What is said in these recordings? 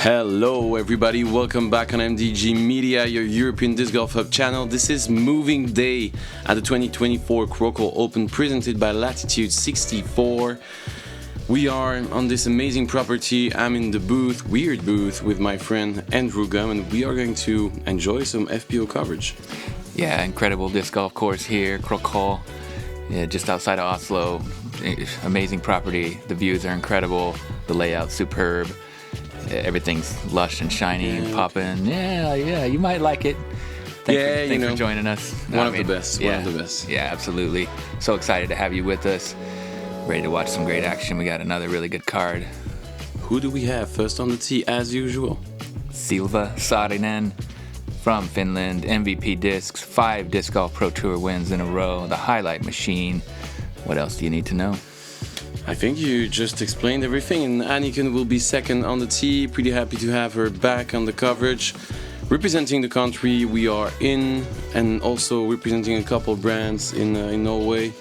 Hello everybody, welcome back on MDG Media, your European Disc Golf Hub channel. This is Moving Day at the 2024 Krokhol Open presented by Latitude 64. We are on this amazing property. I'm in the booth, weird booth, with my friend Andrew Gum, and we are going to enjoy some FPO coverage. Yeah, incredible disc golf course here, Krokhol, just outside of Oslo. Amazing property, the views are incredible, the layout's superb. Everything's lush and shiny and popping. Yeah, you might like it. Thanks for joining us. One of the best. Yeah, absolutely. So excited to have you with us. Ready to watch some great action. We got another really good card. Who do we have first on the tee, as usual? Silva, Saarinen from Finland, MVP discs, 5 Disc Golf Pro Tour wins in a row, the highlight machine. What else do you need to know? I think you just explained everything, and Anniken will be second on the tee. Pretty happy to have her back on the coverage. Representing the country we are in, and also representing a couple brands in Norway.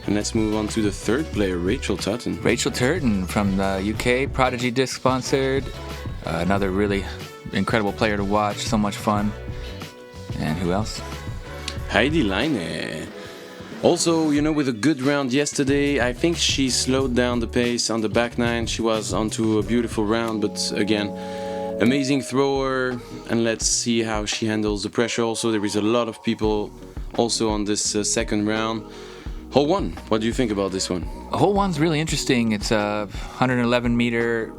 And let's move on to the third player, Rachel Turton. Rachel Turton from the UK, Prodigy Disc sponsored. Another really incredible player to watch, so much fun. And who else? Heidi Laine. Also, with a good round yesterday, I think she slowed down the pace on the back nine. She was onto a beautiful round, but again, amazing thrower. And let's see how she handles the pressure. Also, there is a lot of people also on this second round. Hole 1, what do you think about this one? Hole 1's really interesting. It's a 111 meter,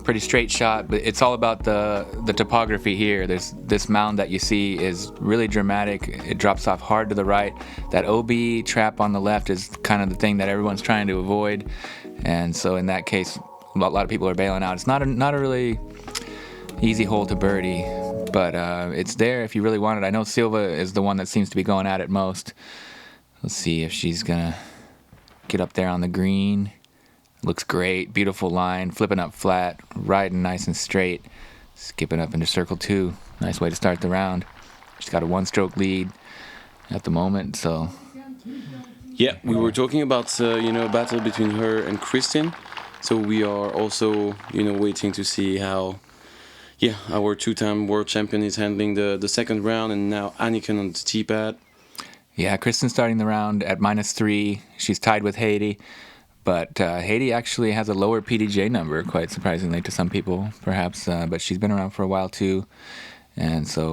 pretty straight shot, but it's all about the topography here. This mound that you see is really dramatic. It drops off hard to the right. That OB trap on the left is kind of the thing that everyone's trying to avoid, and so in that case, a lot of people are bailing out. It's not a really easy hole to birdie, but it's there if you really want it. I know Silva is the one that seems to be going at it most. Let's see if she's gonna get up there on the green. Looks great, beautiful line, flipping up flat, riding nice and straight, skipping up into circle 2. Nice way to start the round. She's got a 1-stroke lead at the moment, so. Yeah, we were talking about a battle between her and Kristiansen, so we are also waiting to see how our 2-time world champion is handling the second round, and now Anniken on the tee pad. Yeah, Kristiansen starting the round at -3. She's tied with Heidi. But Heidi actually has a lower PDJ number, quite surprisingly to some people, perhaps. But she's been around for a while, too. And so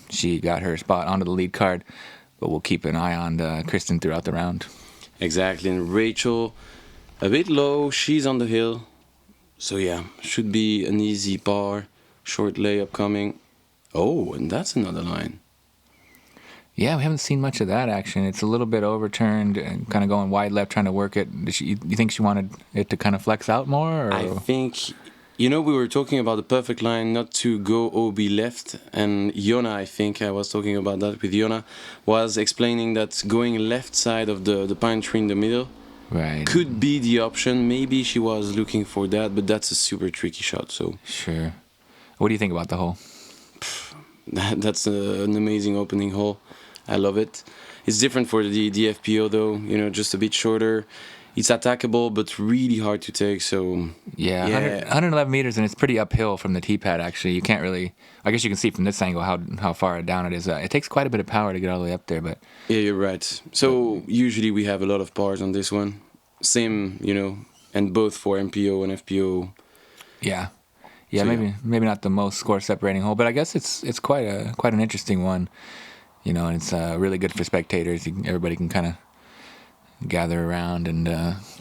she got her spot onto the lead card. But we'll keep an eye on Kristiansen throughout the round. Exactly. And Rachel, a bit low. She's on the hill. So, yeah, should be an easy par. Short layup coming. Oh, and that's another line. Yeah, we haven't seen much of that action. It's a little bit overturned and kind of going wide left, trying to work it. You think she wanted it to kind of flex out more? Or? I think, we were talking about the perfect line not to go OB left. And Jona, I think I was talking about that with Jona, was explaining that going left side of the pine tree in the middle could be the option. Maybe she was looking for that, but that's a super tricky shot. So sure. What do you think about the hole? That's an amazing opening hole. I love it. It's different for the FPO though, just a bit shorter. It's attackable, but really hard to take. So 111 meters, and it's pretty uphill from the tee pad. Actually, you can't really. I guess you can see from this angle how far down it is. It takes quite a bit of power to get all the way up there, but yeah, you're right. So usually we have a lot of pars on this one. Same, and both for MPO and FPO. Yeah, so, maybe not the most score separating hole, but I guess it's quite an interesting one. And it's really good for spectators. Everybody can kind of gather around and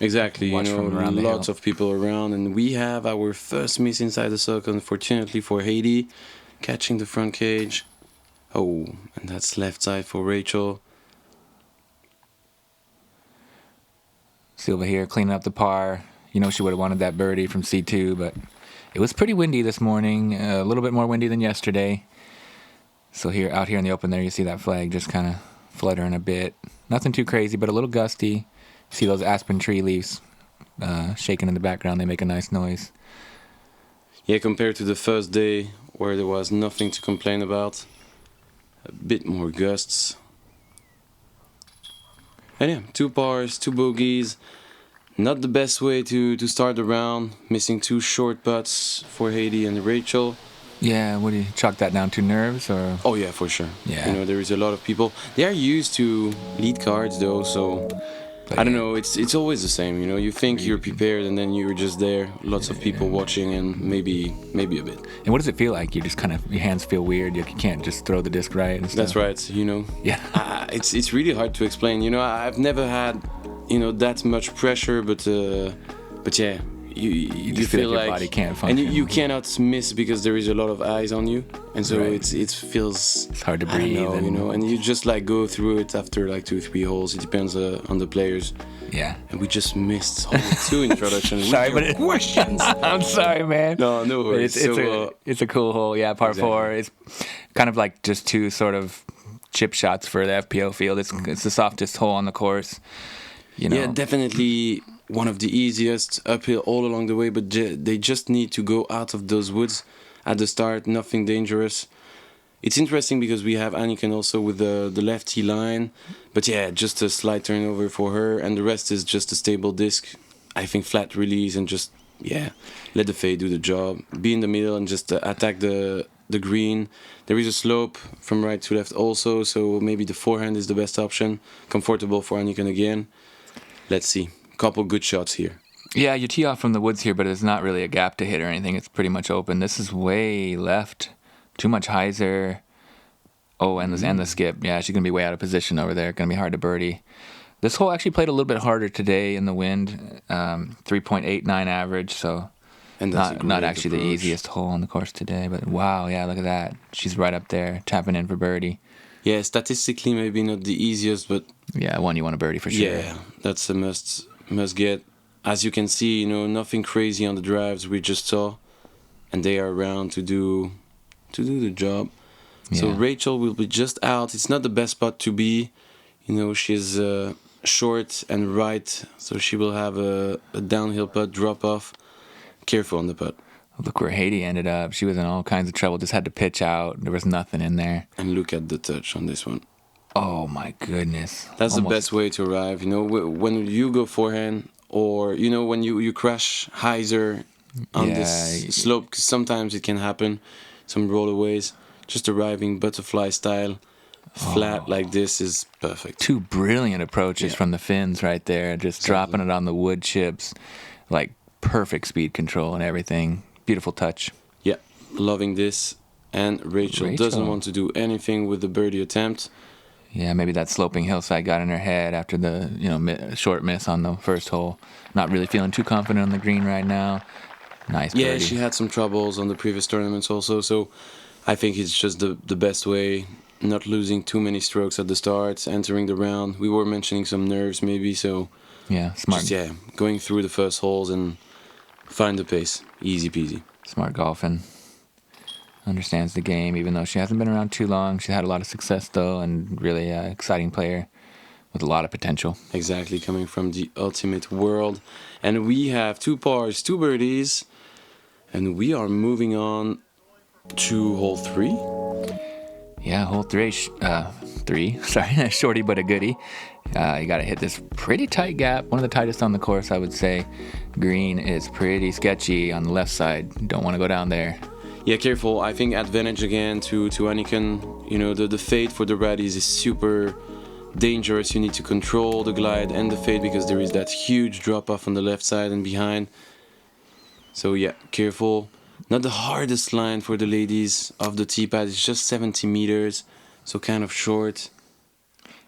exactly. Watch from around the lots hill. of people around, and we have our first miss inside the circle. Unfortunately for Heidi, catching the front cage. Oh, and that's left side for Rachel. Silva here cleaning up the par. She would have wanted that birdie from C2, but it was pretty windy this morning. A little bit more windy than yesterday. So out here in the open there, you see that flag just kind of fluttering a bit. Nothing too crazy, but a little gusty. You see those aspen tree leaves shaking in the background. They make a nice noise. Yeah, compared to the first day where there was nothing to complain about. A bit more gusts. And yeah, 2 pars, 2 bogeys. Not the best way to start the round. Missing 2 short putts for Heidi and Rachel. Yeah, what do you chalk that down to, nerves or? Oh yeah, for sure. Yeah. You know, there is a lot of people. They are used to lead cards though, so But I don't know. It's always the same. You know, you think you're prepared and then you're just there. Lots of people watching and maybe a bit. And what does it feel like? You just kind of, your hands feel weird. You can't just throw the disc right and stuff. That's right. You know. Yeah. It's really hard to explain. You know, I've never had, you know, that much pressure, but yeah. You just feel like your body can't function. and you cannot miss because there is a lot of eyes on you, and so Right. it feels It's hard to I don't breathe know, and- you know, and you just like go through it after like 2-3 holes. It depends on the players, Yeah. and we just missed only 2 introductions. Sorry, With but your questions. I'm sorry, man. No But worries. it's a cool hole. Yeah, par Exactly. 4. It's kind of like just 2 sort of chip shots for the FPO field. It's the softest hole on the course. You know. Yeah, definitely one of the easiest uphill all along the way, but they just need to go out of those woods at the start, nothing dangerous. It's interesting because we have Anniken also with the lefty line, but yeah, just a slight turnover for her, and the rest is just a stable disc. I think flat release and just, yeah, let the fade do the job. Be in the middle and just attack the green. There is a slope from right to left also, so maybe the forehand is the best option. Comfortable for Anniken again. Let's see. Couple good shots here. Yeah, you tee off from the woods here, but there's not really a gap to hit or anything. It's pretty much open. This is way left. Too much hyzer. Oh, and the skip. Yeah, she's going to be way out of position over there. Going to be hard to birdie. This hole actually played a little bit harder today in the wind. 3.89 average, so And that's a not great actually the approach. easiest hole on the course today. But wow, yeah, look at that. She's right up there, tapping in for birdie. Yeah, statistically maybe not the easiest, but Yeah, one you want a birdie for sure. yeah, that's a must get. As you can see, you know, nothing crazy on the drives we just saw, and they are around to do the job. So Yeah. Rachel will be just out. It's not the best spot to be. You know, she's short and right, so she will have a downhill putt drop off. Careful on the putt. Look where Heidi ended up. She was in all kinds of trouble. Just had to pitch out. There was nothing in there. And look at the touch on this one. Oh my goodness. That's the Almost- best way to arrive. You know, when you go forehand, or you know when you crash hyzer on Yeah. this slope, 'cause sometimes it can happen. Some rollaways, just arriving butterfly style, flat like this is perfect. 2 brilliant approaches Yeah. from the fins right there. Just dropping it on the wood chips. Like perfect speed control and everything. Beautiful touch. Yeah, loving this. And Rachel doesn't want to do anything with the birdie attempt. Yeah, maybe that sloping hillside got in her head after the short miss on the first hole. Not really feeling too confident on the green right now. Nice birdie. Yeah, she had some troubles on the previous tournaments also, so I think it's just the best way. Not losing too many strokes at the start, entering the round. We were mentioning some nerves maybe, so Yeah, smart. just, yeah, going through the first holes and find the pace. Easy peasy. Smart golfing. Understands the game, even though she hasn't been around too long. She had a lot of success, though, and really exciting player with a lot of potential. Exactly, coming from the ultimate world. And we have 2 pars, 2 birdies, and we are moving on to hole 3. Yeah, hole 3. 3, sorry, shorty but a goodie. You got to hit this pretty tight gap, one of the tightest on the course, I would say. Green is pretty sketchy on the left side. Don't want to go down there. Yeah, careful. I think advantage again to Anniken. You know, the fade for the raddies is super dangerous. You need to control the glide and the fade because there is that huge drop off on the left side and behind. So yeah, careful. Not the hardest line for the ladies of the tee pad. It's just 70 meters, so kind of short.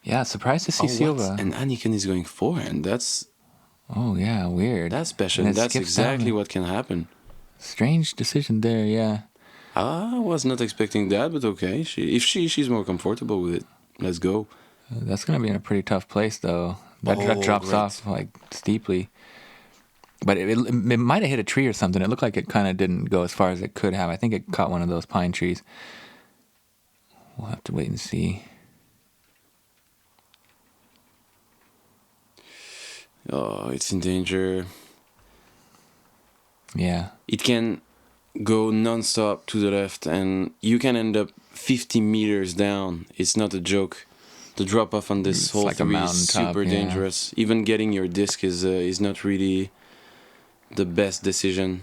Yeah, surprised to see Silva. And Anniken is going forehand. That's Yeah, weird. special. And it That's skips down exactly the- what can happen. Strange decision there, yeah. I was not expecting that, but okay. She's more comfortable with it. Let's go. That's going to be in a pretty tough place, though. That drops great. off, like, steeply. But it might have hit a tree or something. It looked like it kind of didn't go as far as it could have. I think it caught one of those pine trees. We'll have to wait and see. Oh, it's in danger. Yeah. It can go non-stop to the left, and you can end up 50 meters down. It's not a joke. The drop off on this It's hole like a 3 is mountaintop, super yeah. dangerous. Even getting your disc is not really the best decision,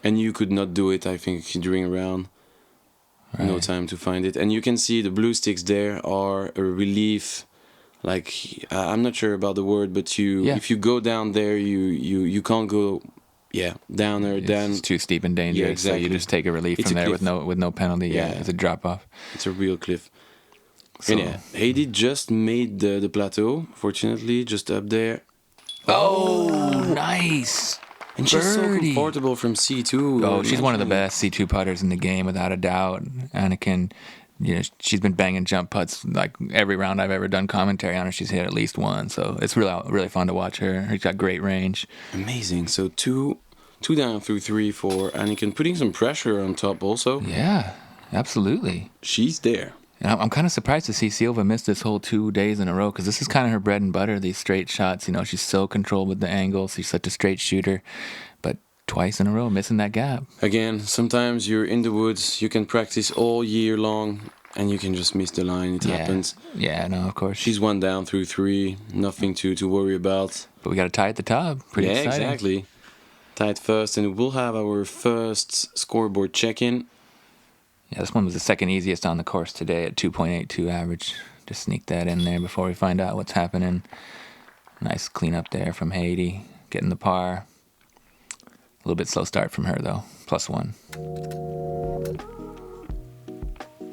and you could not do it. I think during a round, no Right. time to find it. And you can see the blue sticks there are a relief. Like I'm not sure about the word, but Yeah. if you go down there, you can't go, down or It's down. just too steep and dangerous. Yeah, exactly. So you just take a relief It's from a there cliff. with no penalty. Yeah, Yeah. it's a drop off. It's a real cliff. So, And yeah, Heidi just made the plateau. Fortunately, just up there. oh, nice. And she's so Birdie. comfortable from C2. Oh, she's one of the best C2 putters in the game, without a doubt. Anniken, she's been banging jump putts like every round I've ever done commentary on her. She's hit at least one, so it's really fun to watch her. She's got great range. Amazing. So two down through 3 for Anniken, putting some pressure on top also. Yeah, absolutely. She's there. And I'm kind of surprised to see Silva miss this whole 2 days in a row, because this is kind of her bread and butter, these straight shots. She's so controlled with the angles. She's such a straight shooter. But twice in a row, missing that gap. Again, sometimes you're in the woods, you can practice all year long, and you can just miss the line. It happens. Yeah, no, of course. She's 1 down through 3, nothing to worry about. But we got to tie at the top. Pretty exciting. Exactly. Tied first, and we'll have our first scoreboard check-in. Yeah, this one was the second easiest on the course today at 2.82 average. Just sneak that in there before we find out what's happening. Nice clean up there from Heidi, getting the par. A little bit slow start from her though, +1.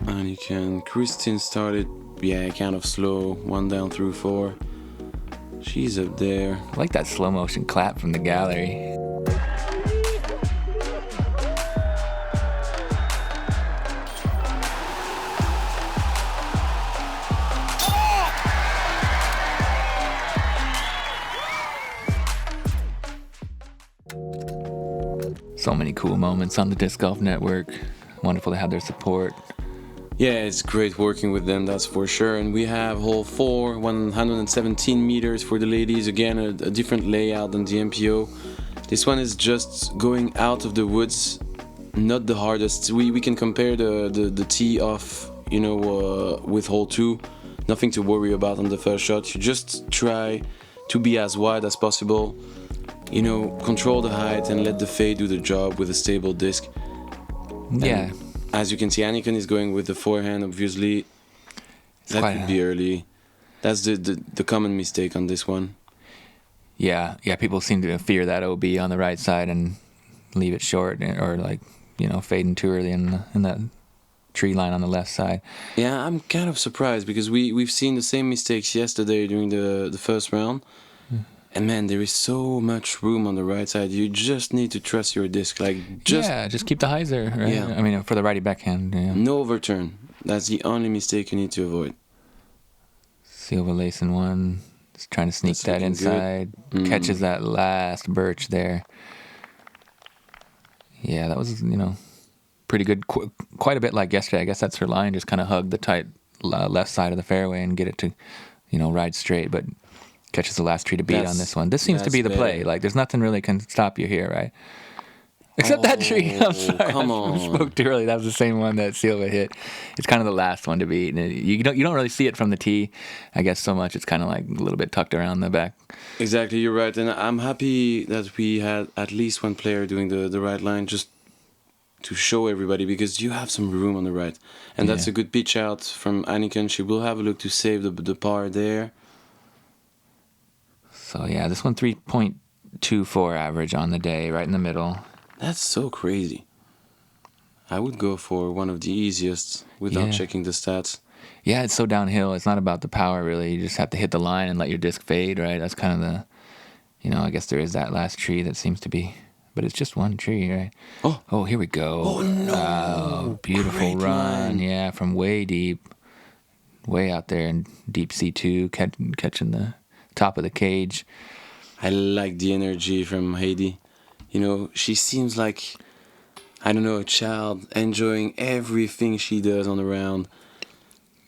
Anniken, Kristiansen started, kind of slow, 1 down through 4. She's up there. I like that slow motion clap from the gallery. So many cool moments on the Disc Golf Network. Wonderful to have their support. Yeah, it's great working with them, that's for sure. And we have hole 4, 117 meters for the ladies. Again, a different layout than the MPO. This one is just going out of the woods, not the hardest. We can compare the tee off, with hole 2. Nothing to worry about on the first shot. You just try to be as wide as possible. Control the height and let the fade do the job with a stable disc. Yeah. And as you can see, Anniken is going with the forehand, obviously. That could be early. That's the common mistake on this one. Yeah, people seem to fear that OB on the right side and leave it short, or fading too early in that tree line on the left side. Yeah, I'm kind of surprised because we've seen the same mistakes yesterday during the first round. And man, there is so much room on the right side. You just need to trust your disc. Just keep the hyzer, right? Yeah. I mean, for the righty backhand. Yeah. No overturn. That's the only mistake you need to avoid. Silva lacing one, just trying to sneak that inside. Catches that last birch there. Yeah, that was pretty good. Quite a bit like yesterday. I guess that's her line. Just kind of hug the tight left side of the fairway and get it to ride straight, but catches the last tree to beat on this one. This seems to be the play. Like, there's nothing really can stop you here, right? Except that tree. I'm sorry. Come on. I spoke too early. That was the same one that Silva hit. It's kind of the last one to beat. And you don't really see it from the tee, I guess, so much. It's kind of like a little bit tucked around the back. Exactly, you're right. And I'm happy that we had at least one player doing the right line just to show everybody, because you have some room on the right. And that's a good pitch out from Anniken. She will have a look to save the par there. So, yeah, this one 3.24 average on the day, right in the middle. That's so crazy. I would go for one of the easiest without checking the stats. Yeah, it's so downhill. It's not about the power, really. You just have to hit the line and let your disc fade, right? That's kind of the, I guess there is that last tree that seems to be, but it's just one tree, right? Oh, here we go. Oh, no. Oh, beautiful Great run. line. Yeah, from way deep, way out there in deep C2, catching the top of the cage. I like the energy from Heidi. She seems like, I don't know, a child enjoying everything she does on the round.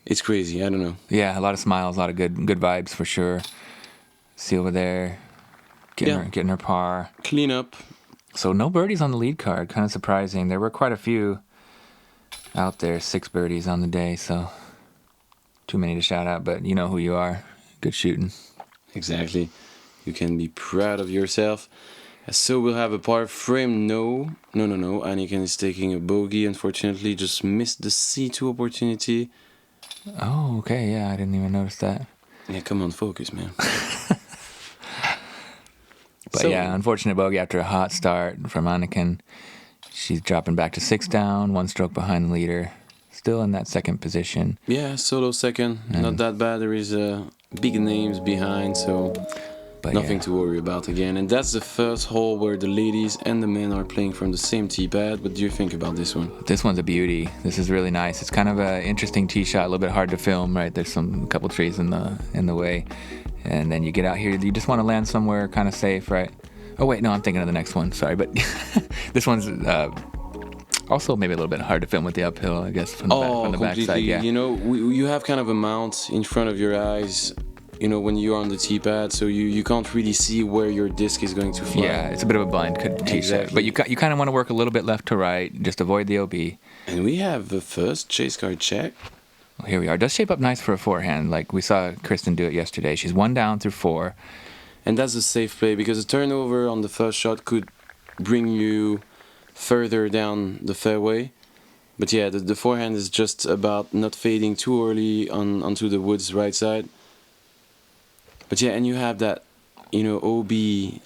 It's crazy. I don't know. Yeah, a lot of smiles, a lot of good vibes for sure. Silva there, getting her par. Clean up. So no birdies on the lead card. Kind of surprising. There were quite a few out there. 6 birdies on the day. So Too many to shout out, but you know who you are. Good shooting. Exactly. You can be proud of yourself. So we'll have a par frame. No. Anniken is taking a bogey. Unfortunately, just missed the C2 opportunity. Oh, okay. Yeah, I didn't even notice that. Yeah, come on, focus, man. But So- yeah, unfortunate bogey after a hot start from Anniken. She's dropping back to 6 down, 1 stroke behind the leader. Still in that second position. Yeah, solo second. Not that bad. There is big names behind, so But nothing yeah. to worry about again. And that's the first hole where the ladies and the men are playing from the same tee pad. What do you think about this one? This one's a beauty. This is really nice. It's kind of an interesting tee shot, a little bit hard to film, right? There's a couple trees in the way. And then you get out here, you just want to land somewhere kind of safe, right? Oh wait, no, I'm thinking of the next one. Sorry, but this one's also maybe a little bit hard to film with the uphill, I guess, from the back side. Yeah. You know, you have kind of a mount in front of your eyes, you know, when you're on the tee pad, so you can't really see where your disc is going to fly. Yeah, it's a bit of a blind tee shot. Exactly. But you kind of want to work a little bit left to right, just avoid the OB. And we have the first chase card check. Well, here we are. It does shape up nice for a forehand, like we saw Kristen do it yesterday. She's 1 down through 4. And that's a safe play because a turnover on the first shot could bring you further down the fairway. But yeah, the forehand is just about not fading too early onto the woods right side. But yeah, and you have that, you know, OB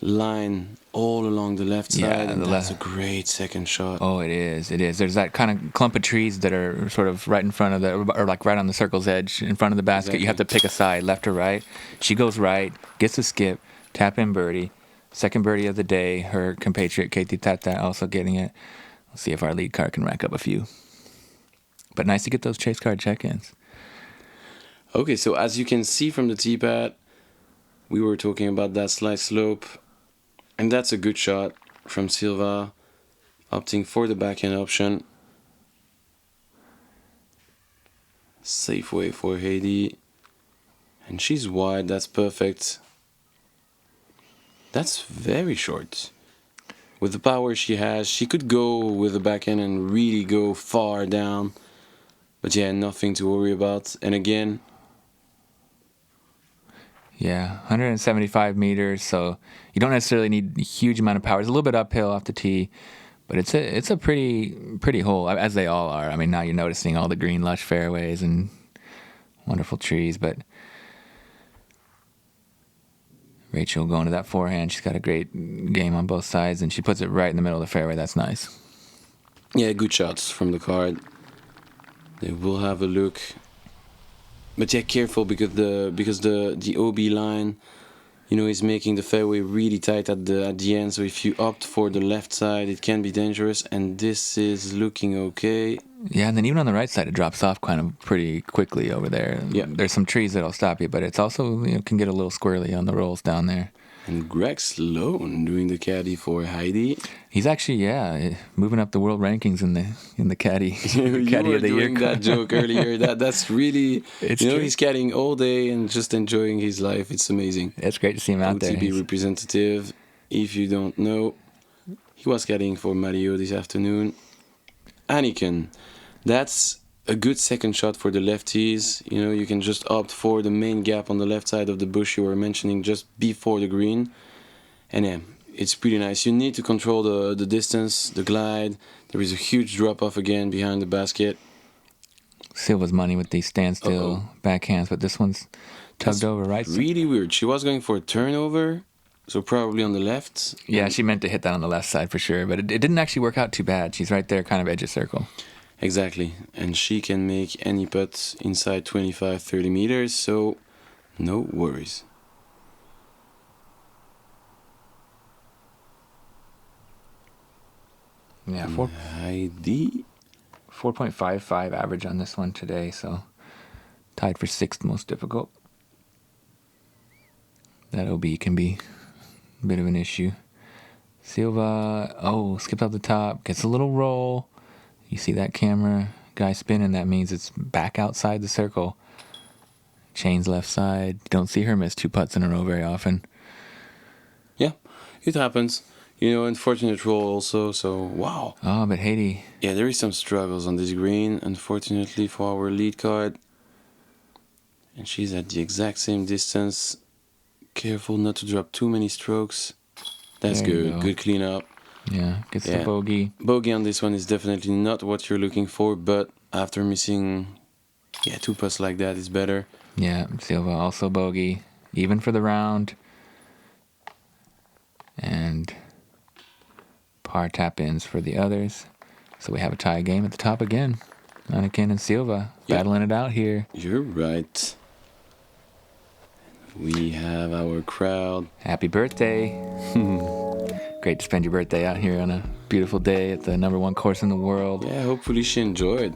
line all along the left side, and that's a great second shot. Oh, it is. It is. There's that kind of clump of trees that are sort of right in front of or like right on the circle's edge in front of the basket. Exactly. You have to pick a side, left or right. She goes right, gets a skip, tap in birdie. Second birdie of the day. Her compatriot Katie Tata also getting it. We'll see if our lead card can rack up a few. But nice to get those chase card check-ins. Okay, so as you can see from the tee pad, we were talking about that slight slope, and that's a good shot from Silva, opting for the backhand option. Safe way for Heidi, and she's wide. That's perfect. That's very short. With the power she has, she could go with the backhand and really go far down. But yeah, nothing to worry about. And again, Yeah, 175 meters, so you don't necessarily need a huge amount of power. It's a little bit uphill off the tee, but it's a pretty hole, as they all are. I mean, now you're noticing all the green, lush fairways and wonderful trees, but Rachel going to that forehand, she's got a great game on both sides, and she puts it right in the middle of the fairway. That's nice. yeah, good shots from the card. They will have a look. But yeah, careful because the OB line, you know, is making the fairway really tight at the end. So if you opt for the left side, it can be dangerous. And this is looking okay. Yeah, and then even on the right side, it drops off kind of pretty quickly over there. Yeah. There's some trees that'll stop you, but it's also, you know, can get a little squirrely on the rolls down there. And Greg Sloan doing the caddy for Heidi. He's actually, moving up the world rankings in the caddy You caddy were of the doing year. that joke earlier. That's really, It's you know, true. he's caddying all day and just enjoying his life. It's amazing. It's great to see him out there. OTB representative. If you don't know, he was caddying for Mario this afternoon. Anniken, that's a good second shot for the lefties. You know, you can just opt for the main gap on the left side of the bush you were mentioning just before the green. And yeah, it's pretty nice. You need to control the distance, the glide. There is a huge drop-off again behind the basket. Silva's money with these standstill backhands, but this one's tugged over right. Really weird. She was going for a turnover, so probably on the left. Yeah, she meant to hit that on the left side for sure, but it didn't actually work out too bad. She's right there, kind of edge of circle. Exactly. And she can make any putt inside 25, 30 meters, so no worries. Yeah, Heidi. 4.55 average on this one today, so tied for 6th most difficult. That OB can be a bit of an issue. Silva, skipped off the top, gets a little roll. You see that camera guy spinning, that means it's back outside the circle. Chains left side. You don't see her miss 2 putts in a row very often. Yeah, it happens. You know, unfortunate roll also, so wow. Oh, but Heidi. Yeah, there is some struggles on this green, unfortunately for our lead card. And she's at the exact same distance. Careful not to drop too many strokes. That's There you good. go. Good cleanup. Yeah, gets Yeah. the bogey. Bogey on this one is definitely not what you're looking for, but after missing 2 putts like that is better. Yeah, Silva also bogey. Even for the round. And par tap-ins for the others. So we have a tie game at the top again. Anniken and Silva battling it out here. You're right. We have our crowd. Happy birthday. Great to spend your birthday out here on a beautiful day at the #1 course in the world. Yeah, hopefully she enjoyed.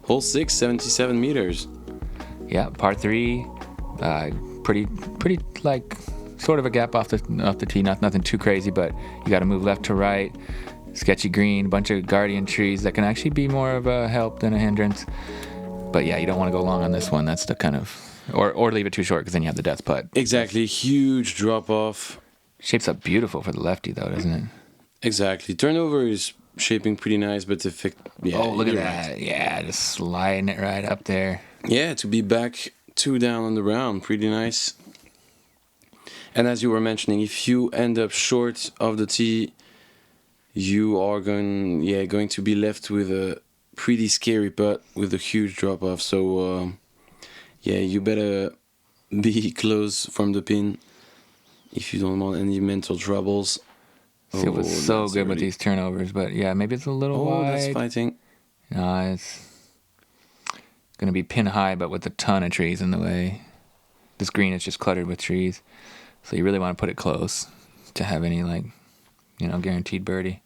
Hole 6, 77 meters. Yeah, par 3. Pretty like sort of a gap off the tee. Nothing too crazy, but you got to move left to right. Sketchy green, bunch of guardian trees that can actually be more of a help than a hindrance. But yeah, you don't want to go long on this one. That's the kind of... Or leave it too short because then you have the death putt. Exactly, huge drop off. Shapes up beautiful for the lefty though, doesn't it? Exactly. Turnover is shaping pretty nice, but if it... Yeah, Oh, look at you're that. right. Yeah, just sliding it right up there. Yeah, to be back 2 down on the round, pretty nice. And as you were mentioning, if you end up short of the tee, you are going to be left with a pretty scary putt with a huge drop off. So you better be close from the pin if you don't want any mental troubles. Silva's so that's good with already- these turnovers, but yeah, maybe it's a little Oh, wide. that's fighting. No, it's gonna be pin high, but with a ton of trees in the way. This green is just cluttered with trees, so you really want to put it close to have any guaranteed birdie.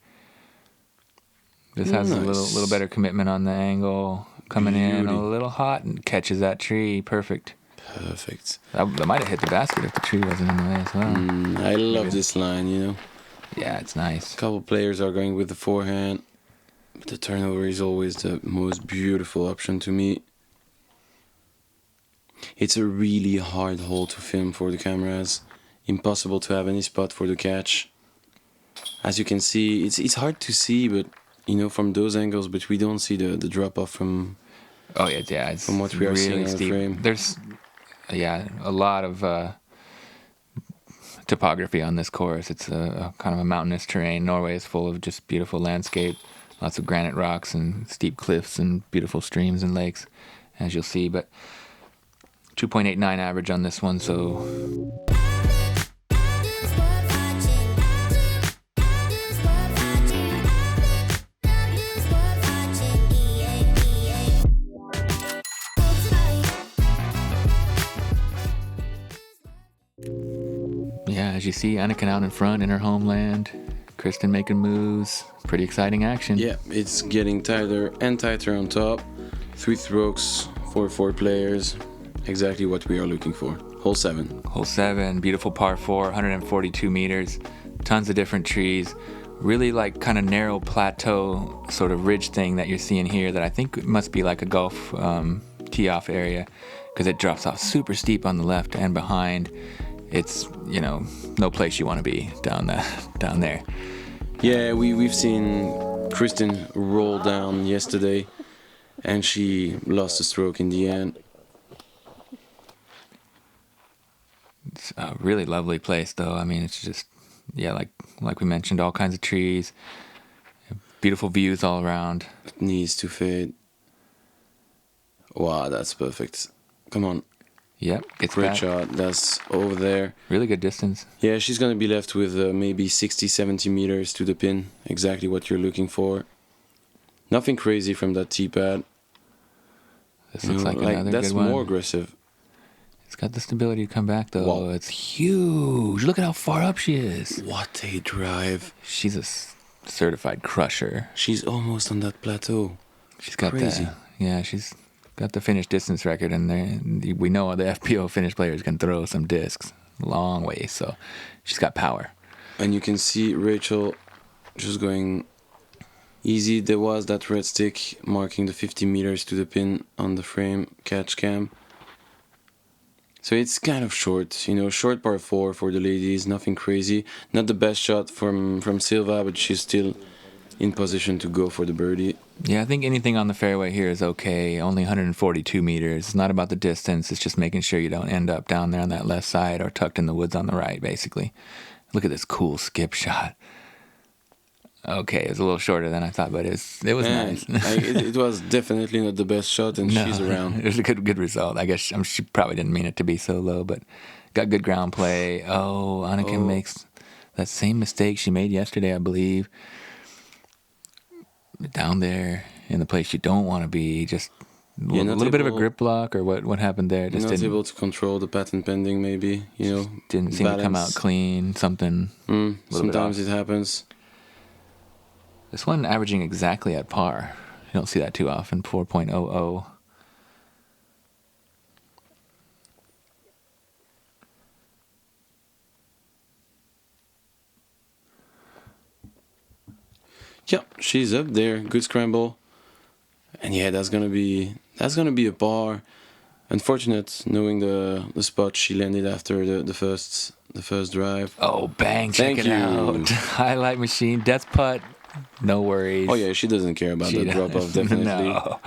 This has a Nice. little better commitment on the angle, coming in Beauty. a little hot and catches that tree perfect. Perfect. That might have hit the basket if the tree wasn't in the way as well. I love this line, Yeah, it's nice. A couple players are going with the forehand, but the turnover is always the most beautiful option to me. It's a really hard hole to film for the cameras. Impossible to have any spot for the catch. As you can see, it's hard to see, but from those angles, but we don't see the drop off from. Oh yeah, it's From what we are really seeing on the steep. frame. There's a lot of topography on this course. It's a kind of a mountainous terrain. Norway is full of just beautiful landscape, lots of granite rocks and steep cliffs and beautiful streams and lakes, as you'll see. But 2.89 average on this one, so yeah, as you see, Anniken out in front in her homeland. Kristen making moves. Pretty exciting action. Yeah, it's getting tighter and tighter on top. 3 strokes for 4 players. Exactly what we are looking for. Hole 7. Hole 7, beautiful par 4, 142 meters. Tons of different trees. Really like kind of narrow plateau sort of ridge thing that you're seeing here that I think must be like a golf tee-off area because it drops off super steep on the left and behind. It's, no place you want to be down there. Yeah, we've seen Kristen roll down yesterday, and she lost a stroke in the end. It's a really lovely place, though. I mean, it's just, like we mentioned, all kinds of trees, beautiful views all around. It needs to fade. Wow, that's perfect. Come on. Yep, gets Great back. shot. That's over there. Really good distance. Yeah, she's going to be left with maybe 60, 70 meters to the pin. Exactly what you're looking for. Nothing crazy from that tee pad. This looks like another that's good one. more aggressive. It's got the stability to come back, though. Wow. It's huge. Look at how far up she is. What a drive. She's a certified crusher. She's almost on that plateau. She's got Crazy. she's got the finish distance record, and we know the FPO finish players can throw some discs a long way, so she's got power. And you can see Rachel just going easy. There was that red stick marking the 50 meters to the pin on the frame catch cam. So it's kind of short, short par 4 for the ladies, nothing crazy. Not the best shot from Silva, but she's still in position to go for the birdie. Yeah, I think anything on the fairway here is okay. Only 142 meters. It's not about the distance. It's just making sure you don't end up down there on that left side or tucked in the woods on the right, basically. Look at this cool skip shot. Okay, it was a little shorter than I thought, but it was nice. It was definitely not the best shot, and she's around. It was a good result. I guess she probably didn't mean it to be so low, but got good ground play. Oh, Anniken makes that same mistake she made yesterday, I believe. Down there in the place you don't want to be, just a little bit of a grip block, or what happened there? Just not able to control the patent pending, maybe. Didn't seem to come out clean. Something. Sometimes it happens. This one averaging exactly at par. You don't see that too often. 4.00. Yeah, she's up there. Good scramble. And yeah, that's gonna be a par. Unfortunate knowing the spot she landed after the first drive. Oh, bang, check it out. Highlight machine, death putt. No worries. Oh yeah, she doesn't care about the drop off, definitely. No.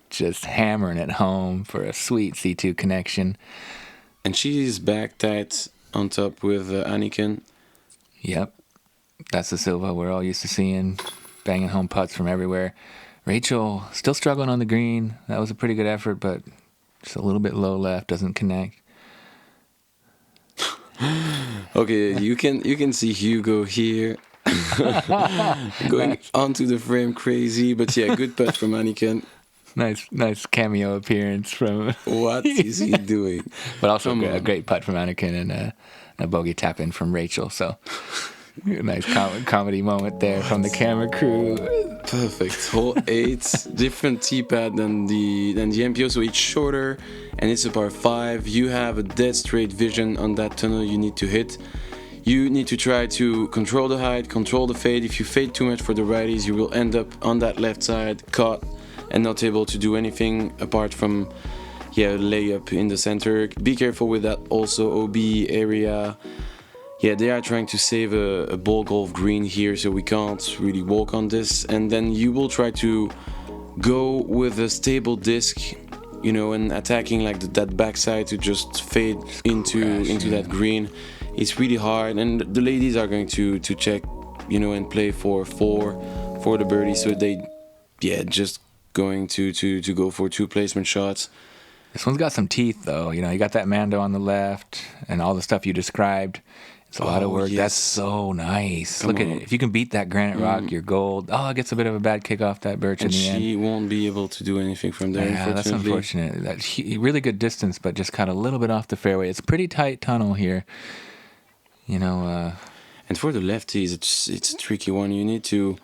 Just hammering it home for a sweet C2 connection. And she's back tight on top with Anniken. Yep. That's the Silva we're all used to seeing. Banging home putts from everywhere. Rachel still struggling on the green. That was a pretty good effort, but just a little bit low left, doesn't connect. Okay, you can see Hugo here going onto the frame crazy, but yeah, good putt from Anniken. Nice cameo appearance from. What is he doing? But also a great putt from Anniken and a bogey tap in from Rachel. So nice comedy moment there from the camera crew. Perfect. Hole 8, different tee pad than the MPO, so it's shorter and it's a par 5. You have a dead straight vision on that tunnel you need to hit. You need to try to control the height, control the fade. If you fade too much for the righties, you will end up on that left side, caught, and not able to do anything apart from layup in the center. Be careful with that also, OB area. Yeah, they are trying to save a ball golf green here, so we can't really walk on this. And then you will try to go with a stable disc, and attacking like that backside to just fade into that green. It's really hard, and the ladies are going to check, and play for the birdie. So they, just going to go for 2 placement shots. This one's got some teeth, though. You got that Mando on the left, and all the stuff you described. It's a lot of work. Yes. That's so nice. Look at it. If you can beat that granite rock, you're gold. Oh, it gets a bit of a bad kick off that birch in the end. She won't be able to do anything from there, unfortunately. That's unfortunate. That's really good distance, but just cut a little bit off the fairway. It's a pretty tight tunnel here. And for the lefties, it's a tricky one. You need to,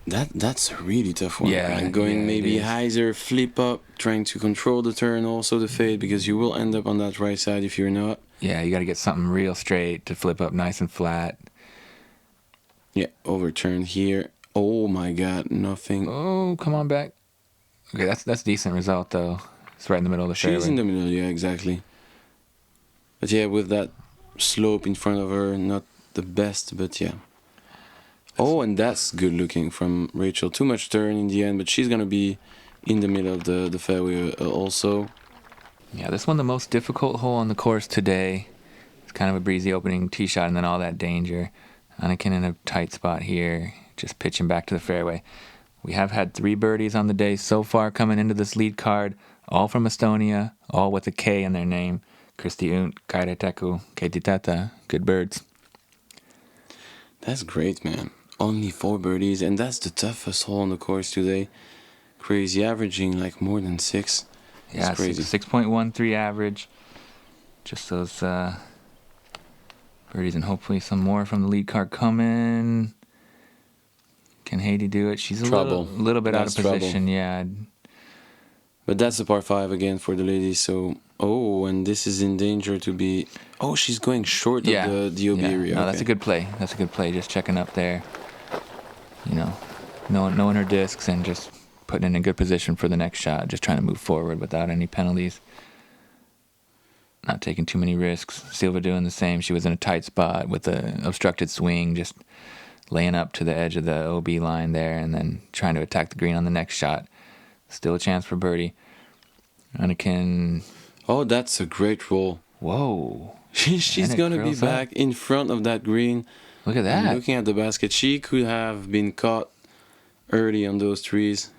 that's a really tough one. Yeah. Like going maybe hyzer, flip up, trying to control the turn, also the fade, because you will end up on that right side if you're not. Yeah, you got to get something real straight to flip up nice and flat. Yeah, overturn here. Oh my God, nothing. Oh, come on back. Okay, that's decent result though. It's right in the middle of the fairway. She's in the middle, yeah, exactly. But yeah, with that slope in front of her, not the best, but yeah. Oh, and that's good looking from Rachel. Too much turn in the end, but she's gonna be in the middle of the fairway also. Yeah, this one the most difficult hole on the course today. It's kind of a breezy opening tee shot and then all that danger. Anniken in a tight spot here, just pitching back to the fairway. We have had 3 birdies on the day so far coming into this lead card, all from Estonia, all with a K in their name. Kristiansen, Kaireteku, Keititata, good birds. That's great, man. Only 4 birdies, and that's the toughest hole on the course today. Crazy, averaging like more than 6. Yeah, crazy. 6.13 average. Just those birdies, and hopefully some more from the lead card coming. Can Heidi do it? She's a little bit out of position, yeah. But that's a par 5 again for the ladies, so... Oh, and this is in danger to be... Oh, she's going short of the OB area. No, okay. That's a good play. That's a good play, just checking up there. Knowing her discs and just putting in a good position for the next shot, just trying to move forward without any penalties. Not taking too many risks. Silva doing the same. She was in a tight spot with an obstructed swing, just laying up to the edge of the OB line there and then trying to attack the green on the next shot. Still a chance for birdie. Anniken. Oh, that's a great roll. Whoa. She's going to be back in front of that green. Look at that. And looking at the basket, she could have been caught early on those trees.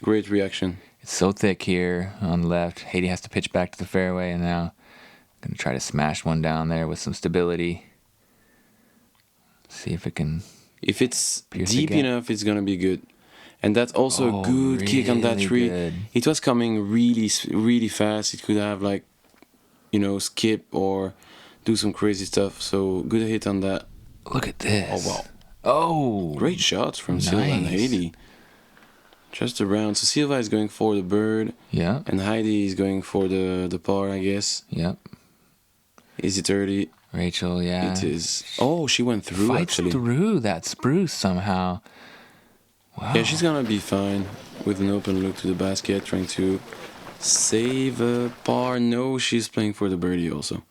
Great reaction. It's so thick here on the left. Heidi has to pitch back to the fairway, and now going to try to smash one down there with some stability. See if it can. If it's deep enough, it's going to be good. And that's also a good kick on that tree. Good. It was coming really, really fast. It could have, like, you know, skip or do some crazy stuff. So good hit on that. Look at this. Oh, wow. Oh. Great shots from Silva and Heidi. Just around. So Silva is going for the bird. Yeah. And Heidi is going for the par, I guess. Yep. Is it early? Rachel, yeah. It is. Oh, she went through, Fights actually. through that spruce somehow. Wow. Yeah, she's going to be fine with an open look to the basket, trying to save a par. No, she's playing for the birdie also.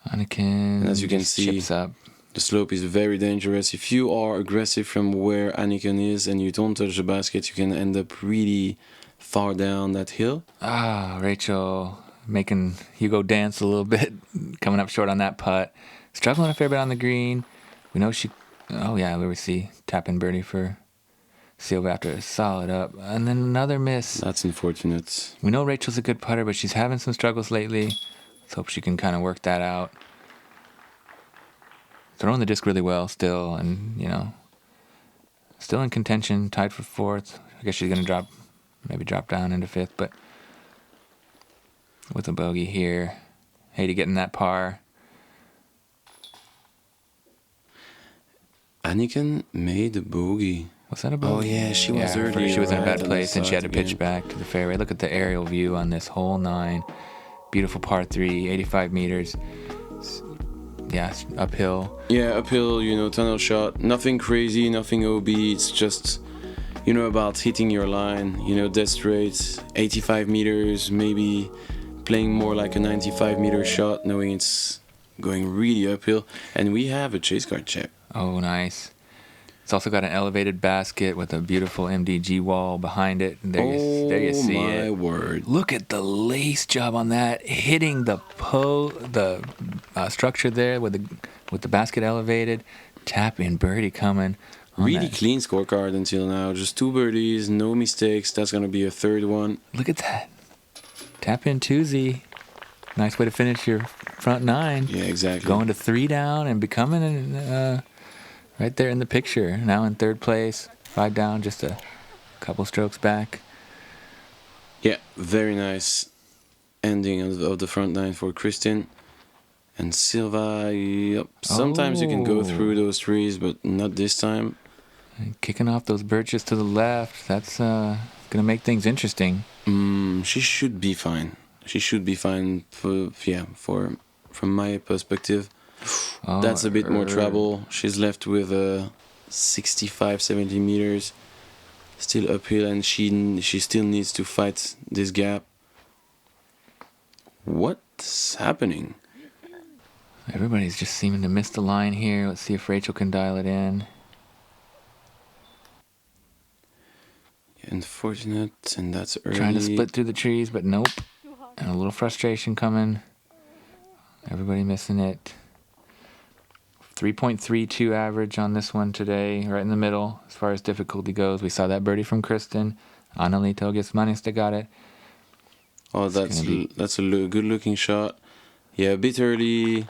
Anniken, and as you can see, chips up. The slope is very dangerous. If you are aggressive from where Anniken is and you don't touch the basket, you can end up really far down that hill. Rachel making Hugo dance a little bit, coming up short on that putt. Struggling a fair bit on the green. We know she... Oh, yeah, we see tap-in birdie for Silva after a solid up. And then another miss. That's unfortunate. We know Rachel's a good putter, but she's having some struggles lately. Let's hope she can kind of work that out. Throwing the disc really well still, and, you know, still in contention, tied for fourth. I guess she's going to maybe drop down into fifth, but with a bogey here. Heidi getting that par. Anniken made a bogey. Was that a bogey? Oh, yeah, she was early. She was in a bad place, and she had to pitch again. back to the fairway. Look at the aerial view on this hole 9. Beautiful par 3, 85 meters. Yeah, uphill. Yeah, uphill, you know, tunnel shot. Nothing crazy, nothing OB. It's just, you know, about hitting your line. You know, dead straight, 85 meters, maybe playing more like a 95-meter shot, knowing it's going really uphill. And we have a chase card check. Oh, nice. It's also got an elevated basket with a beautiful MDG wall behind it. There you see it. Oh, my word. Look at the lace job on that, hitting the structure there with the basket elevated. Tap in birdie coming. Really clean scorecard until now. Just 2 birdies, no mistakes. That's going to be a third one. Look at that. Tap in twosie. Nice way to finish your front 9. Yeah, exactly. Going to 3 down and becoming right there in the picture. Now in third place. 5 down, just a couple strokes back. Yeah, very nice ending of the front 9 for Kristiansen. And Silva, yep. Sometimes you can go through those trees, but not this time. And kicking off those birches to the left. That's going to make things interesting. She should be fine. She should be fine from my perspective. That's a bit more trouble. She's left with 65, 70 meters. Still uphill, and she still needs to fight this gap. What's happening? Everybody's just seeming to miss the line here. Let's see if Rachel can dial it in. Unfortunate, and that's early. Trying to split through the trees, but nope. And a little frustration coming. Everybody missing it. 3.32 average on this one today, right in the middle as far as difficulty goes. We saw that birdie from Kristen. Annalito gets Manista got it. Oh, that's a good-looking shot. Yeah, a bit early.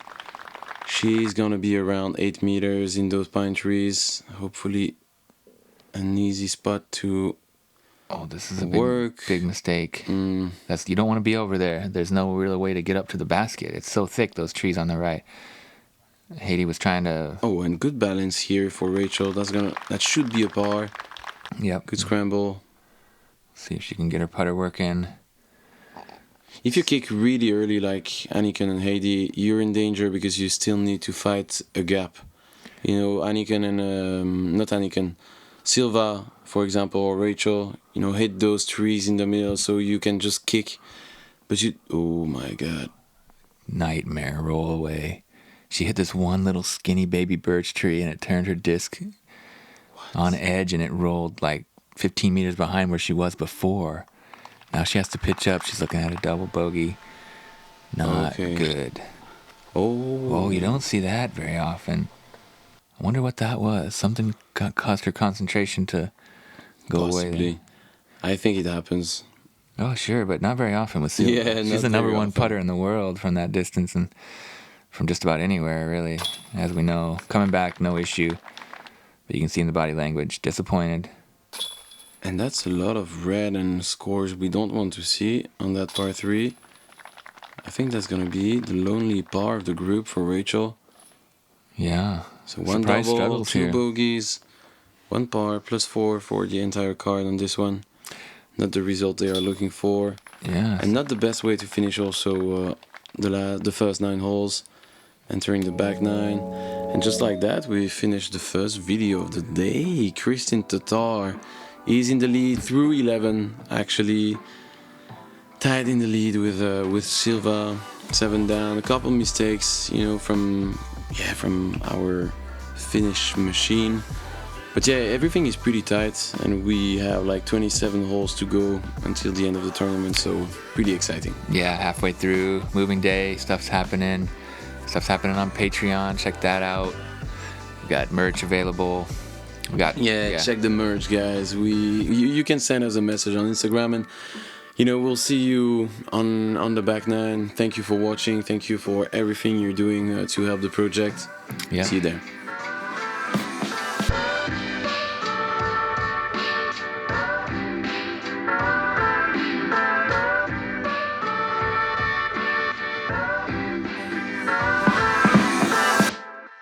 She's going to be around 8 meters in those pine trees. Hopefully an easy spot to this is a work. big mistake. You don't want to be over there. There's no real way to get up to the basket. It's so thick, those trees on the right. Heidi was trying to... Oh, and good balance here for Rachel. That should be a par. Yep. Good scramble. See if she can get her putter working. If you kick really early like Anniken and Heidi, you're in danger because you still need to fight a gap. You know, Anniken and... not Anniken. Silva, for example, or Rachel, you know, hit those trees in the middle so you can just kick. But oh my God. Nightmare roll away. she hit this one little skinny baby birch tree, and it turned her disc on edge, and it rolled like 15 meters behind where she was before. Now she has to pitch up. She's looking at a double bogey. Not good. Oh, you don't see that very often. I wonder what that was. Something caused her concentration to go away. Then. I think it happens. Oh, sure, but not very often with Silva. Yeah, she's the number one putter in the world from that distance and from just about anywhere, really, as we know. Coming back, no issue. But you can see in the body language, disappointed. And that's a lot of red and scores we don't want to see on that par 3. I think that's going to be the lonely par of the group for Rachel. Yeah. So one double, two bogeys, 1 par, +4 for the entire card on this one. Not the result they are looking for. Yeah. And not the best way to finish also the first 9 holes, entering the back 9. And just like that, we finished the first video of the day. Kristiansen Tatar is in the lead through 11, actually. Tied in the lead with Silva, 7 down. A couple mistakes, from our finish machine. But yeah, everything is pretty tight, and we have like 27 holes to go until the end of the tournament, so pretty exciting. Yeah, halfway through, moving day, stuff's happening. Stuff's happening on Patreon, check that out. We got merch available. Check the merch, guys. You can send us a message on Instagram, and we'll see you on the back 9. Thank you for watching. Thank you for everything you're doing to help the project. Yeah. See you there.